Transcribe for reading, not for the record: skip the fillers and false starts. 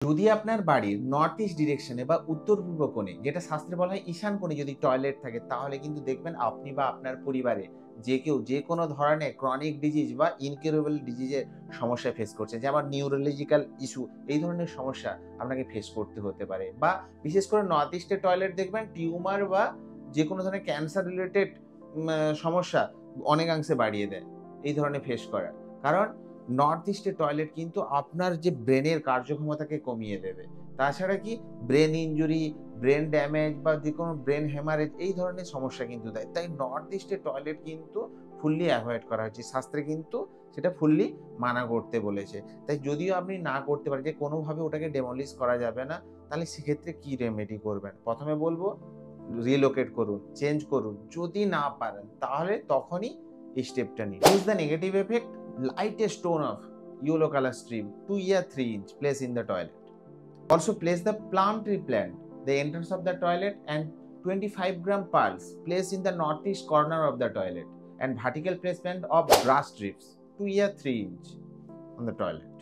যদি আপনার বাড়ির নর্থ ইস্ট ডিরেকশনে বা উত্তর পূর্ব কোণে, যেটা শাস্ত্রে বলা হয় ঈশান কোণে যদি টয়লেট থাকে, তাহলে কিন্তু দেখবেন আপনি বা আপনার পরিবারে যে কেউ যে কোনো ধরনের ক্রনিক ডিজিজ বা ইনকিউরেবল ডিজিজের সমস্যা ফেস করছে, যেমন নিউরোলজিক্যাল ইস্যু, এই ধরনের সমস্যা আপনাকে ফেস করতে হতে পারে। বা বিশেষ করে নর্থ ইস্টের টয়লেট দেখবেন টিউমার বা যে কোনো ধরনের ক্যান্সার রিলেটেড সমস্যা অনেকাংশে বাড়িয়ে দেয় এই ধরনের ফেস করা। কারণ নর্থ ইস্টের টয়লেট কিন্তু আপনার যে ব্রেনের কার্যক্ষমতাকে কমিয়ে দেবে। তাছাড়া কি ব্রেন ইনজুরি, ব্রেন ড্যামেজ বা যেকোনো ব্রেন হেমারেজ এই ধরনের সমস্যা কিন্তু দেয়। তাই নর্থ ইস্টের টয়লেট কিন্তু ফুললি এভয়েড করা হয়েছে। শাস্ত্রে কিন্তু সেটা ফুললি মানা করতে বলেছে। তাই যদিও আপনি না করতে পারেন যে কোনোভাবে ওটাকে ডেমোলিশ করা যাবে না, তাহলে সেক্ষেত্রে কি রেমেডি করবেন? ১ম এ বলব রিলোকেট করুন, চেঞ্জ করুন। যদি না পারেন তাহলে তখনই এই স্টেপটা নিন। Use the negative effect, lightest tone of yellow color stream 2 or 3 inch place in the toilet. Also place the plum tree plant, the entrance of the toilet, and 25-gram pearls placed in the northeast corner of the toilet, and vertical placement of brass strips 2 or 3 inch on the toilet.